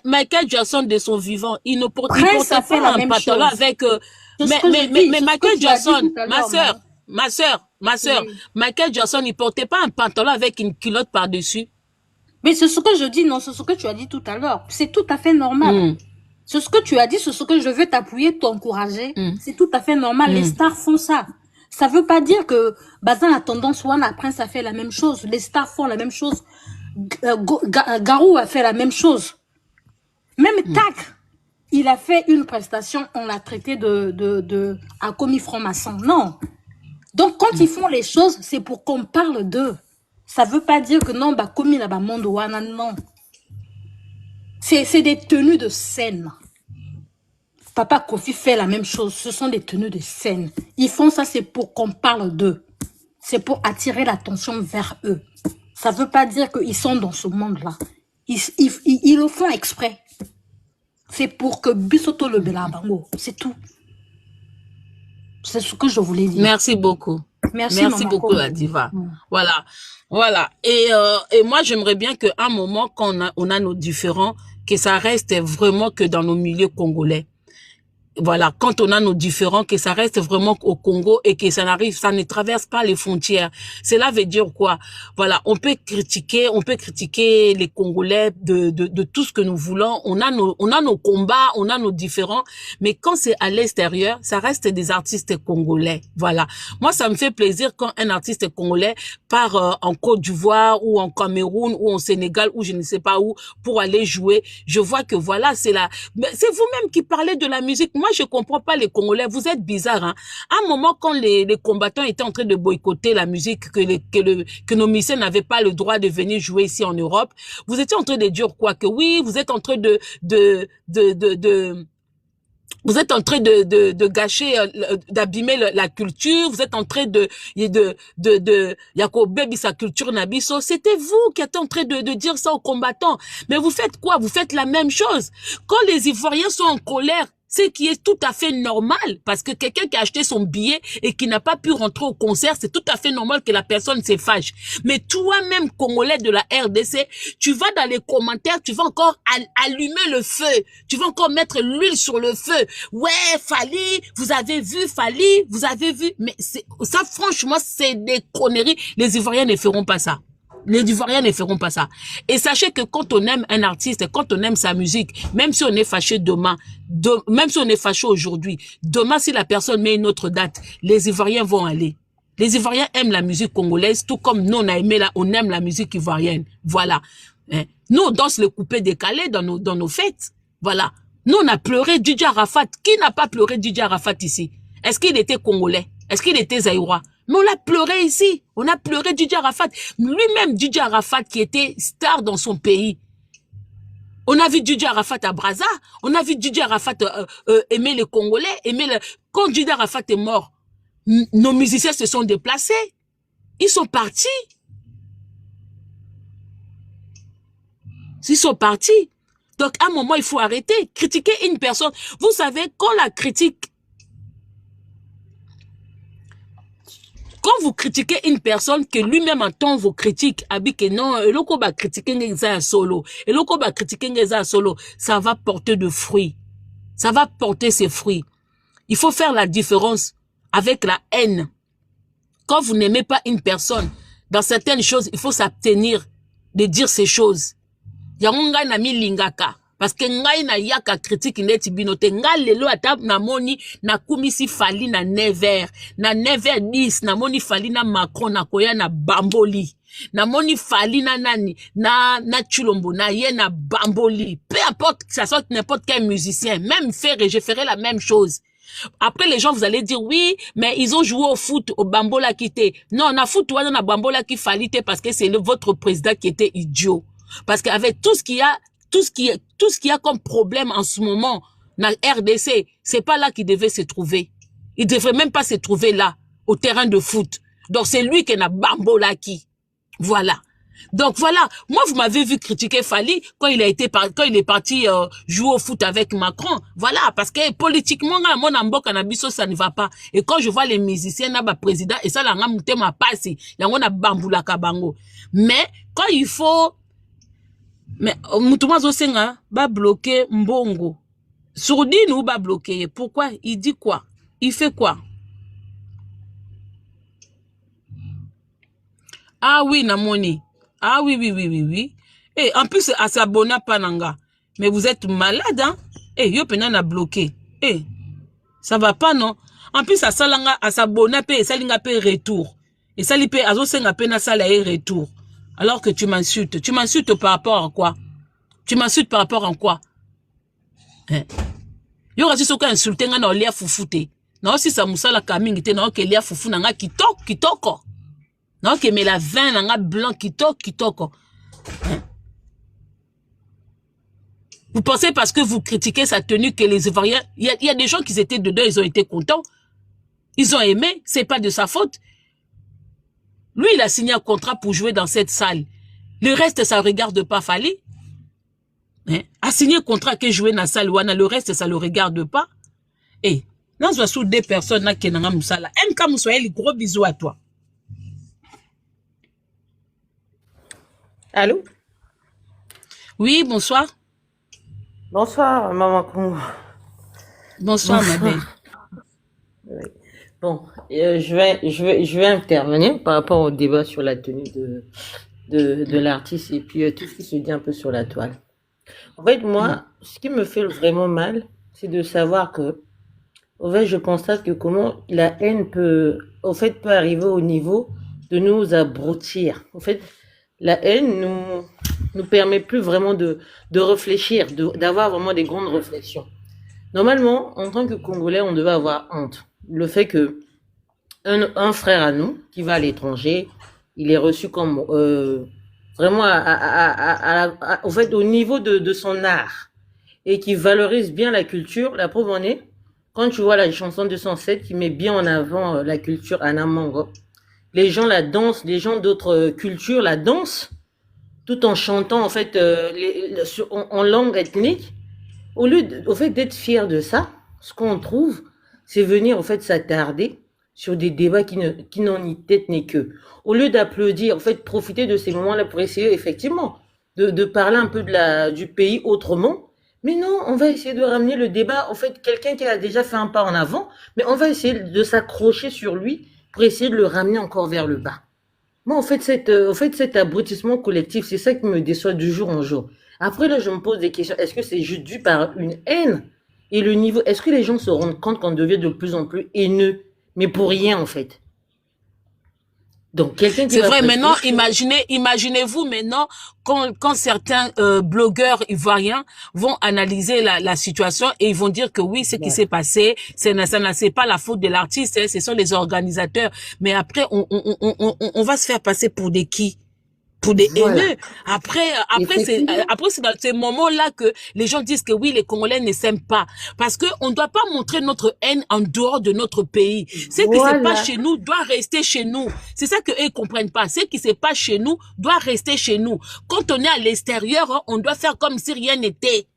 Speaker 1: Michael Jackson de son vivant, il ne portait
Speaker 5: Prince a fait
Speaker 1: pas
Speaker 5: la
Speaker 1: un
Speaker 5: même
Speaker 1: pantalon
Speaker 5: chose.
Speaker 1: avec
Speaker 5: C'est ce que je dis,
Speaker 1: mais
Speaker 5: c'est ce que
Speaker 1: Michael
Speaker 5: tu as dit
Speaker 1: Jackson,
Speaker 5: tout à l'heure,
Speaker 1: ma sœur,
Speaker 5: Oui.
Speaker 1: Michael Jackson, il portait pas un pantalon avec une culotte par-dessus.
Speaker 5: Mais c'est ce que je dis, non, c'est ce que tu as dit tout à l'heure. C'est tout à fait normal.
Speaker 1: Mm,
Speaker 5: C'est ce que tu as dit, c'est ce que je veux t'appuyer, t'encourager.
Speaker 1: mm,
Speaker 5: C'est tout à fait normal. Les
Speaker 1: mm.
Speaker 5: stars font ça. Ça veut pas dire que Bazin a tendance, Wana Prince a fait la même chose. Les stars font la même chose. Garou a fait la même chose. Même Tac, il a fait une prestation, on l'a traité a commis franc-maçon. Non. Donc, quand ils font les choses, c'est pour qu'on parle d'eux. Ça veut pas dire que non, bah, commis là-bas, monde Wana, non. C'est des tenues de scène. Papa Kofi fait la même chose. Ce sont des tenues de scène. Ils font ça, c'est pour qu'on parle d'eux. C'est pour attirer l'attention vers eux. Ça veut pas dire qu'ils sont dans ce monde-là. Ils le font exprès. C'est pour que Bissoto le Belabango. C'est tout. C'est ce que je voulais dire.
Speaker 1: Merci beaucoup.
Speaker 5: Merci Maman
Speaker 1: beaucoup,
Speaker 5: Kobe.
Speaker 1: la diva. Voilà. Et moi, j'aimerais bien qu'à un moment, quand on a nos différends, que ça reste vraiment que dans nos milieux congolais. Voilà, quand on a nos différends, que ça reste vraiment au Congo et que ça ne traverse pas les frontières. Cela veut dire quoi? Voilà, on peut critiquer les Congolais de tout ce que nous voulons. On a nos combats, on a nos différends, mais quand c'est à l'extérieur, ça reste des artistes congolais. Voilà. Moi, ça me fait plaisir quand un artiste congolais part en Côte d'Ivoire ou en Cameroun ou en Sénégal ou je ne sais pas où pour aller jouer. Je vois que voilà, c'est vous-même qui parlez de la musique. Moi, je comprends pas les Congolais. Vous êtes bizarres, hein. À un moment, quand les combattants étaient en train de boycotter la musique, que nos musiciens n'avaient pas le droit de venir jouer ici en Europe, vous étiez en train de dire quoi? Que oui, vous êtes en train vous êtes en train de gâcher, d'abîmer la culture. Vous êtes en train Yakobebi sa culture nabiso. C'était vous qui êtes en train de dire ça aux combattants. Mais vous faites quoi? Vous faites la même chose. Quand les Ivoiriens sont en colère, ce qui est tout à fait normal, parce que quelqu'un qui a acheté son billet et qui n'a pas pu rentrer au concert, c'est tout à fait normal que la personne se fâche. Mais toi-même, Congolais de la RDC, tu vas dans les commentaires, tu vas encore allumer le feu, tu vas encore mettre l'huile sur le feu. Ouais, Fali, vous avez vu Fali, vous avez vu, mais ça franchement, c'est des conneries. Les Ivoiriens ne feront pas ça. Les Ivoiriens ne feront pas ça. Et sachez que quand on aime un artiste, quand on aime sa musique, même si on est fâché demain, même si on est fâché aujourd'hui, demain si la personne met une autre date, les Ivoiriens vont aller. Les Ivoiriens aiment la musique congolaise, tout comme nous on aime la musique ivoirienne. Voilà. Nous on danse le coupé décalé dans nos fêtes. Voilà. Nous on a pleuré DJ Arafat. Qui n'a pas pleuré DJ Arafat ici? Est-ce qu'il était congolais? Est-ce qu'il était zaïrois? Mais on l'a pleuré ici. On a pleuré DJ Arafat. Lui-même, DJ Arafat, qui était star dans son pays. On a vu DJ Arafat à Brazza. On a vu DJ Arafat aimer les Congolais. Quand DJ Arafat est mort, nos musiciens se sont déplacés. Ils sont partis. Ils sont partis. Donc, à un moment, il faut arrêter. Critiquer une personne. Vous savez, quand la critique... Quand vous critiquez une personne que lui-même entend vos critiques, que non, et l'oko va critiquer un solo, et l'oko va critiquer un solo, ça va porter de fruits. Ça va porter ses fruits. Il faut faire la différence avec la haine. Quand vous n'aimez pas une personne, dans certaines choses, il faut s'abstenir de dire ces choses. Yangonga na mi lingaka. Parce que ngai na yaka critique neti binote ngai lelo ata na moni na kumisi Fali na Never 10 na moni Fali na Macron na koya na Bamboli na moni Fali na nani na Chulombo na ye na Bamboli, peu importe que ça soit n'importe quel musicien, même je ferai la même chose. Après les gens vous allez dire oui mais ils ont joué au foot au Bambola quitté. Non, na foot ou na Bambola qui Fali parce que c'est votre président qui était idiot. Parce qu'avec tout ce qu'il y a comme problème en ce moment dans RDC, c'est pas là qu'il devait se trouver. Il devrait même pas se trouver là, au terrain de foot. Donc c'est lui qui n'a Bambola qui. Voilà. Donc voilà, moi vous m'avez vu critiquer Fally quand il est parti jouer au foot avec Macron. Voilà, parce que politiquement mon amboka na biso ça ne va pas. Et quand je vois les musiciens na ba président et ça la nga mutema pasi, yango na bambula kabango. Mais quand il faut mais mutuma zo senga ba bloquer Mbongo. Sourdine ou ba bloquer. Pourquoi? Il dit quoi? Il fait quoi? Ah oui, Namoni. Ah oui, oui, oui, oui, oui. Et en plus, à s'abonner pananga. Mais vous êtes malade, hein? Eh, yo pena na bloqué. Eh, ça va pas, non? En plus, à salanga, à s'abonner, et salinga pe retour. Et sali pe, azo senga pe na sala et retour. Alors que tu m'insultes. Tu m'insultes par rapport à quoi? Tu m'insultes par rapport à quoi? Eh. Yo rasi soka insulter nga na olia fufute. Na osi sa musala kamingi te na oke lia fufu na nga kitoko. Non, que mais la vin, n'a blanc, kitoko. Hein? Vous pensez parce que vous critiquez sa tenue que les Ivoiriens, il y a des gens qui étaient dedans, ils ont été contents. Ils ont aimé, c'est pas de sa faute. Lui, il a signé un contrat pour jouer dans cette salle. Le reste, ça regarde pas Fally. Hein? A signé un contrat que jouer dans la salle, le reste, ça le regarde pas. Et, non, je sous des personnes là qui n'ont pas là. MK Moussoaël, gros bisous à toi.
Speaker 6: Allô?
Speaker 1: Oui, bonsoir.
Speaker 6: Bonsoir, maman Congo.
Speaker 1: Bonsoir, ma belle.
Speaker 6: Oui. Bon, je vais intervenir par rapport au débat sur la tenue de l'artiste et puis tout ce qui se dit un peu sur la toile. En fait, moi, ce qui me fait vraiment mal, c'est de savoir que, en fait, je constate que comment la haine peut arriver au niveau de nous abrutir. En fait, la haine nous permet plus vraiment de réfléchir, d'avoir vraiment des grandes réflexions. Normalement, en tant que Congolais, on devait avoir honte. Le fait que un frère à nous, qui va à l'étranger, il est reçu comme vraiment au fait, au niveau de son art et qui valorise bien la culture. La preuve en est, quand tu vois la chanson 207 qui met bien en avant la culture Anamango, les gens la dansent, les gens d'autres cultures la dansent, tout en chantant en fait en langue ethnique. Au lieu au fait d'être fier de ça, ce qu'on trouve, c'est venir en fait s'attarder sur des débats qui n'ont ni tête ni queue. Au lieu d'applaudir, en fait, profiter de ces moments-là pour essayer effectivement de parler un peu du pays autrement. Mais non, on va essayer de ramener le débat, en fait, quelqu'un qui a déjà fait un pas en avant, mais on va essayer de s'accrocher sur lui pour essayer de le ramener encore vers le bas. Moi, en fait, cet abrutissement collectif, c'est ça qui me déçoit du jour en jour. Après, là, je me pose des questions. Est-ce que c'est juste dû par une haine? Et le niveau, est-ce que les gens se rendent compte qu'on devient de plus en plus haineux? Mais pour rien, en fait. Donc, quelqu'un qui
Speaker 1: c'est vrai, maintenant, imaginez-vous maintenant quand certains blogueurs ivoiriens vont analyser la situation et ils vont dire que oui, ce qui s'est passé, c'est pas la faute de l'artiste, hein, ce sont les organisateurs. Mais après, on va se faire passer pour des qui? Pour des haineux. Après, c'est dans ces moments-là que les gens disent que oui, les Congolais ne s'aiment pas. Parce que on ne doit pas montrer notre haine en dehors de notre pays. Ce qui se passe chez nous doit rester chez nous. C'est ça que eux comprennent pas. Ce qui se passe chez nous doit rester chez nous. Quand on est à l'extérieur, on doit faire comme si rien n'était.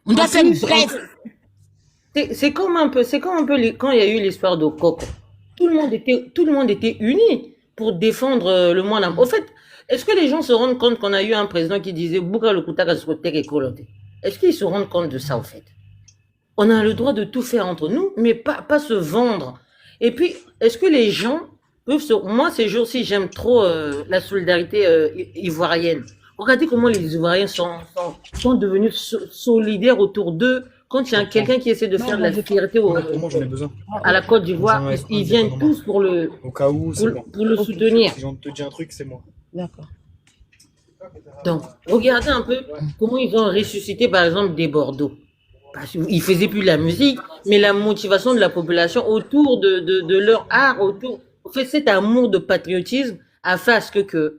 Speaker 1: On doit faire bref.
Speaker 6: C'est comme un peu quand il y a eu l'histoire de Coco. Tout le monde était uni pour défendre le monde. Au fait, est-ce que les gens se rendent compte qu'on a eu un président qui disait Bouka le Koutaka et Kolote? Est-ce qu'ils se rendent compte de ça, au fait? On a le droit de tout faire entre nous, mais pas se vendre. Et puis, est-ce que les gens peuvent se... Moi, ces jours-ci, j'aime trop la solidarité ivoirienne. Regardez comment les Ivoiriens sont devenus solidaires autour d'eux. Quand il y a quelqu'un qui essaie de faire de la fierté à la Côte d'Ivoire, ils viennent tous pour le soutenir.
Speaker 7: Si j'en te dis un truc, c'est moi.
Speaker 1: D'accord.
Speaker 6: Donc, regardez un peu comment ils ont ressuscité, par exemple, des Bordeaux. Parce qu'ils faisaient plus de la musique, mais la motivation de la population autour de leur art, en fait, cet amour de patriotisme a fait à ce que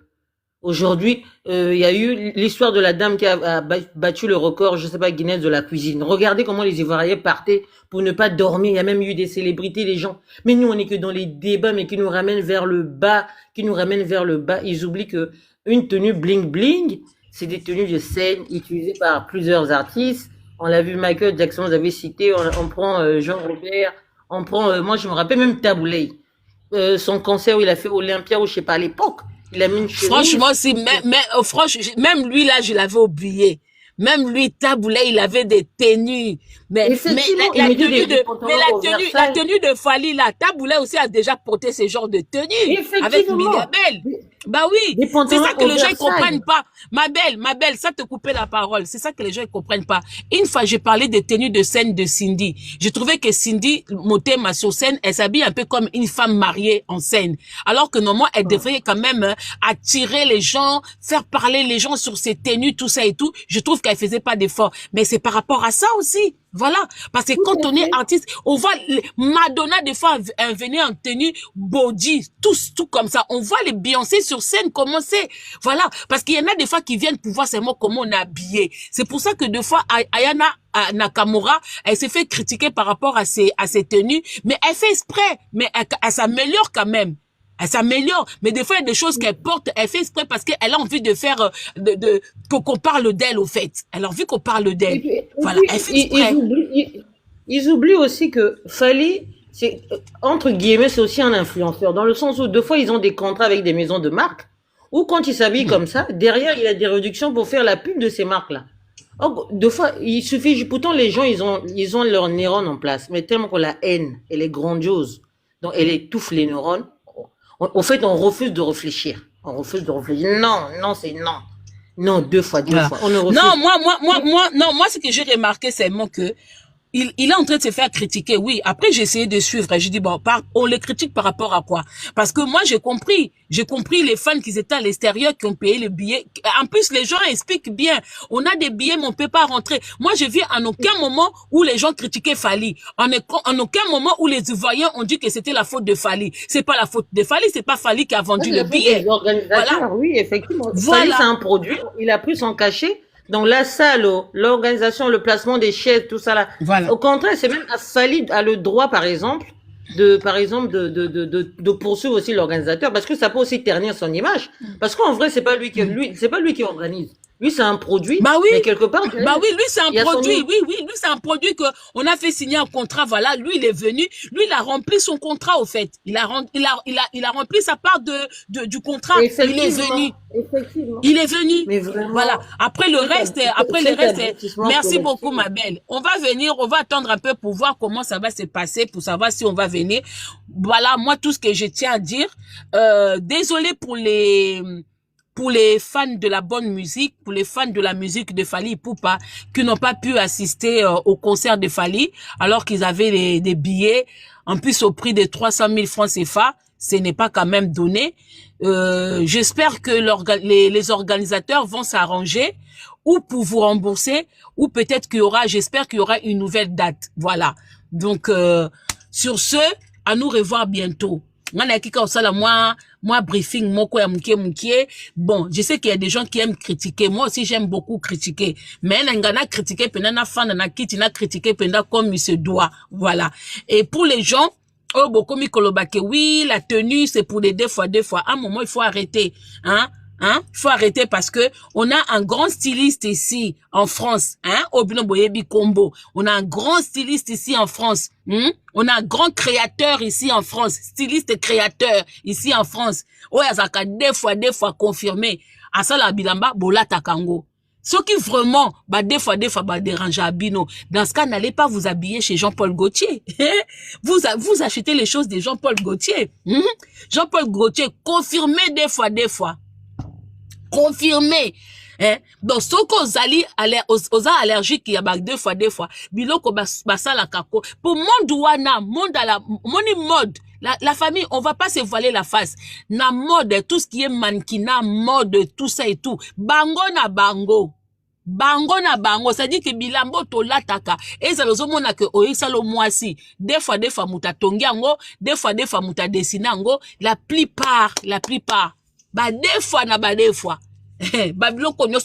Speaker 6: Aujourd'hui, il y a eu l'histoire de la dame qui a battu le record, je sais pas, Guinness de la cuisine. Regardez comment les Ivoiriens partaient pour ne pas dormir. Il y a même eu des célébrités, les gens. Mais nous, on est que dans les débats, mais qui nous ramènent vers le bas, Ils oublient que une tenue bling bling, c'est des tenues de scène utilisées par plusieurs artistes. On l'a vu, Michael Jackson, vous avez cité, on prend Jean Robert, on prend, moi je me rappelle même Taboulay. Son concert où il a fait Olympia ou je sais pas à l'époque. Il a mis une chemise.
Speaker 1: Franchement, si, franchement, même lui, là, je l'avais oublié. Même lui, Taboulay, il avait des tenues. Mais la tenue de Fally, là, Taboulay aussi a déjà porté ce genre de tenue. Avec Miguel. Bah oui, c'est ça que les gens ne comprennent pas. Ma belle, ça te coupait la parole. C'est ça que les gens ne comprennent pas. Une fois, j'ai parlé des tenues de scène de Cindy. Je trouvais que Cindy Motema sur scène, elle s'habille un peu comme une femme mariée en scène. Alors que normalement, elle devrait quand même attirer les gens, faire parler les gens sur ses tenues, tout ça et tout. Je trouve qu'elle faisait pas d'effort. Mais c'est par rapport à ça aussi. Voilà. Parce que quand on est artiste, on voit Madonna des fois venir en tenue body, tout comme ça. On voit les Beyoncé sur scène comment c'est. Voilà. Parce qu'il y en a des fois qui viennent pour voir seulement comment on est habillé. C'est pour ça que des fois, Ayana Nakamura, elle s'est fait critiquer par rapport à ses tenues, mais elle fait exprès. Mais elle s'améliore quand même. Elle s'améliore, mais des fois il y a des choses qu'elle porte, elle fait exprès parce qu'elle a envie de faire qu'on parle d'elle au fait. Elle a envie qu'on parle d'elle. Voilà, elle fait exprès.
Speaker 6: Ils oublient aussi que Fally, c'est entre guillemets, c'est aussi un influenceur dans le sens où deux fois ils ont des contrats avec des maisons de marque ou quand ils s'habillent comme ça, derrière il y a des réductions pour faire la pub de ces marques là. Deux fois, il suffit, pourtant les gens ils ont leurs neurones en place, mais tellement que la haine, elle est grandiose, donc elle étouffe les neurones. En fait, on refuse de réfléchir. Non, c'est non. Non, deux fois. On ne refuse.
Speaker 1: Non, moi, ce que j'ai remarqué, c'est que il est en train de se faire critiquer, oui. Après, j'ai essayé de suivre. J'ai dit, bon, on les critique par rapport à quoi? Parce que moi, j'ai compris les fans qui étaient à l'extérieur, qui ont payé le billet. En plus, les gens expliquent bien. On a des billets, mais on peut pas rentrer. Moi, j'ai vu en aucun moment où les gens critiquaient Fally. En aucun moment où les Ivoiriens ont dit que c'était la faute de Fally. C'est pas la faute de Fally, c'est pas Fally qui a vendu le billet.
Speaker 6: Voilà. Oui, effectivement. Voilà. Fally, c'est un produit. Il a pris son cachet. Donc la salle, l'organisation, le placement des chaises, tout ça là.
Speaker 1: Voilà.
Speaker 6: Au contraire, c'est même Fally a le droit, par exemple, de poursuivre aussi l'organisateur parce que ça peut aussi ternir son image. Parce qu'en vrai, c'est pas lui qui organise. Lui, c'est un produit.
Speaker 1: Bah oui.
Speaker 6: Mais quelque part.
Speaker 1: Bah oui, lui, c'est un produit. Oui, lui, c'est un produit que on a fait signer un contrat. Voilà, lui, il est venu. Lui, il a rempli son contrat, au fait. Il a rempli sa part du contrat. Il est venu.
Speaker 6: Effectivement.
Speaker 1: Il est venu.
Speaker 6: Mais vraiment.
Speaker 1: Voilà. Après le reste, merci beaucoup, ma belle. On va attendre un peu pour voir comment ça va se passer, pour savoir si on va venir. Voilà, moi, tout ce que je tiens à dire. Désolé pour les fans de la bonne musique, pour les fans de la musique de Fally Ipupa, qui n'ont pas pu assister au concert de Fally, alors qu'ils avaient des billets, en plus au prix de 300 000 francs CFA, ce n'est pas quand même donné. J'espère que les organisateurs vont s'arranger, ou pour vous rembourser, ou peut-être j'espère qu'il y aura une nouvelle date. Voilà. Donc, sur ce, à nous revoir bientôt. Moi briefing moko ya mukie. Bon, je sais qu'il y a des gens qui aiment critiquer. Moi aussi j'aime beaucoup critiquer. Mais n'angana critiquer pendant fan na kiti na critiquer pendant comme il se doit. Voilà. Et pour les gens beaucoup mikolobake, oui, la tenue c'est pour les deux fois. À un moment il faut arrêter. Il faut arrêter parce que on a un grand styliste ici en France, Obino Boyebi Combo. On a un grand styliste ici en France, On a un grand créateur ici en France, styliste et créateur ici en France. Oyazaka deux fois confirmé. Asala bilamba bolata kango. Ce qui vraiment, des fois, dérange à Bino. Dans ce cas, n'allez pas vous habiller chez Jean-Paul Gaultier. Vous achetez les choses de Jean-Paul Gaultier. Jean-Paul Gaultier, confirmé des fois. Confirmé. Donc, ce qu'on zali, aux allergiques, il y a deux fois. Biloko basala kako. Pour mode, la famille, on va pas se voiler la face. Na mode, tout ce qui est mannequinat, mode, tout ça et tout. Bango na bango. Ça dit que bilambo to lataka. Et ça nous mona que oisalo moisi. Des fois, muta tongiango. Des fois, muta desinango. La plupart. ba deux fois na ba deux fois Babylon konyo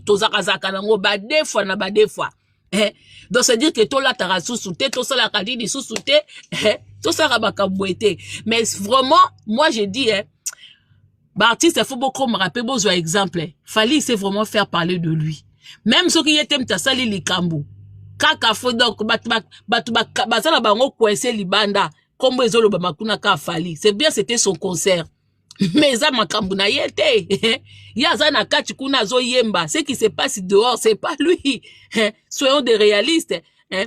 Speaker 1: tozaka zaka nango ba deux fois na ba deux fois donc c'est dire que to la tara sous-souté to sala kadidi sous-souté to sala bakabouete mais vraiment moi je dis bah artiste il faut beaucoup me rappeler besoin exemple Fally c'est vraiment faire parler de lui même ceux qui étaient mtasali likambu kaka fo donc batu basala bango coincé libanda comme ezolo ba makuna ka Fally c'est bien c'était son concert mais ça makambu na yete yaza na kati kuna zo yemba ce qui se passe dehors c'est pas lui soyons des réalistes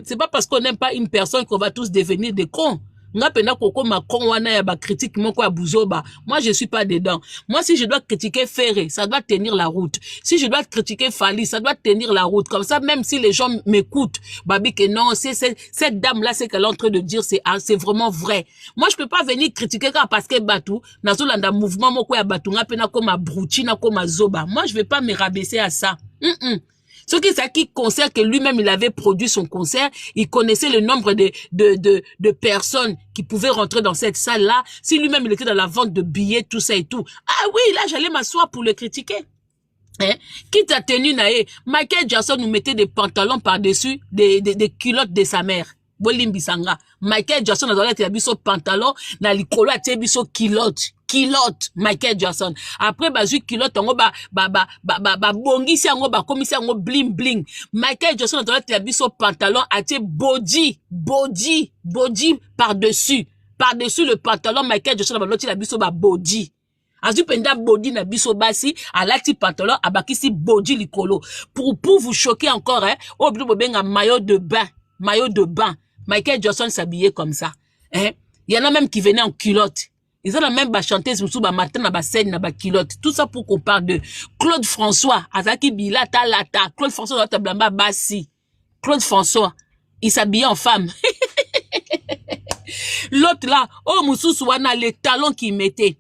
Speaker 1: c'est pas parce qu'on n'aime pas une personne qu'on va tous devenir des cons. Nga pena koko ma kon wana ya ba critique moko ya buzoba. Moi je suis pas dedans. Moi si je dois critiquer Ferré, ça doit tenir la route. Si je dois critiquer Fally, ça doit tenir la route. Comme ça même si les gens m'écoutent, babi que non, c'est cette dame là c'est qu'elle est en train de dire c'est vraiment vrai. Moi je peux pas venir critiquer parce que Batu nazolanda mouvement moko ya Batu nga pena ko ma brouchi na ko ma zoba. Moi je vais pas me rabaisser à ça. Ce qui concert que lui-même il avait produit son concert, il connaissait le nombre de personnes qui pouvaient rentrer dans cette salle-là. Si lui-même il était dans la vente de billets, tout ça et tout. Ah oui, là j'allais m'asseoir pour le critiquer. Qui t'a tenu naé? Michael Jackson nous mettait des pantalons par-dessus des culottes de sa mère. Bolimbisanga. Michael Jackson a donné biso pantalon na likolo a biso culotte Michael Jackson après bazui culotte ngo ba bongisi ngo ba komisi ngo bling bling Michael Jackson a donné biso pantalon a body par-dessus le pantalon Michael Jackson a donné biso ba body azu penda body na biso basi alati pantalon abakisi body likolo pour vous choquer encore au bout benga maillot de bain Michael Jackson s'habillait comme ça. Il y en a même qui venaient en culotte. Ils ont même chanteuse sous ba matin na ba scène na ba culotte. Tout ça pour qu'on parle de Claude François, Azaki Bilata Lata, Claude François dans blamba bassi. Claude François, il s'habillait en femme. L'autre là, oh Moussous wana les talons qu'il mettait.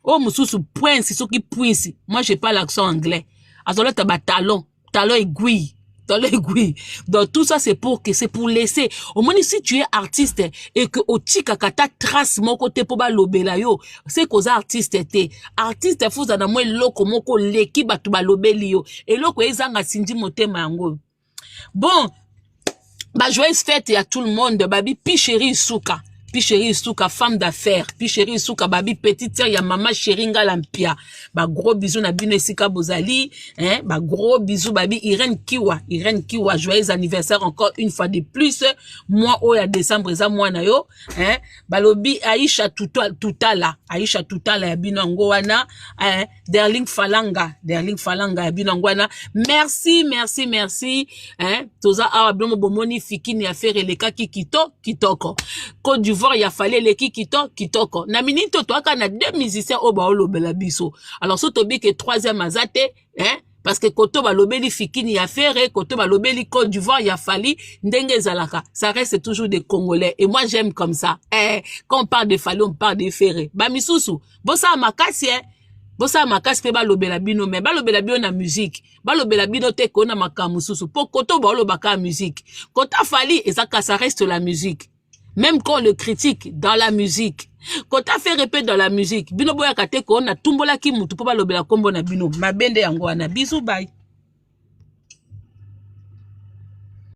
Speaker 1: Oh Moussous point, c'est ce qui pointe. Moi j'ai pas l'accent anglais. Azolata ba talon aiguille. Dans l'aiguille. Donc tout ça c'est pour laisser. Au moins si tu es artiste et que au tikakata trace mon côté pour ba lobela yo, c'est cause artiste était. Artiste faut za na moi loko moko leki batu ba lobeli yo. Et loko ezanga sindi motema yango. Bon, bah joyeuse fête à tout le monde, babi Picheri Souka. Picheri Souka, femme d'affaires. Picheri Souka, babi petite sœur, ya maman Sheringa Lampia. Bah gros bisous na bine Sika Bozali, bah gros bisous babi Irène Kiwa, joyeux anniversaire encore une fois de plus. Moi au ya décembre za moi na yo, bah lobi Aisha Tutala ya bino ngo wana, Derling Falanga ya bino ngo wana. Merci, toza awa blomo bomoni fikini affaire eleka kitoko. Côte d'Ivoire, il a fallu les kitoko. Na minito to aka na deux musiciens au baolo belabiso. Alors so tobi que troisième azate, parce que koto ba lobeli fikini ya faire, koto ba lobeli Côte d'Ivoire, il a fallu ndenge zalaka. Ça reste toujours des Congolais et moi j'aime comme ça. Quand on parle de Fally, on parle de Ferré. Ba misusu, bosa makasi bosa makasi pe ba lobela bino mais ba lobela bino na musique. Ba lobela bino te ko na makamususu. Po koto ba lobaka musique. Kota Fally et ça reste la musique. Même quand on le critique dans la musique, quand on fait répéter dans la musique, bino boya kate ko na tumbola ki mutu po ba lobela kombo na bino. Mabende yango na bisou bye.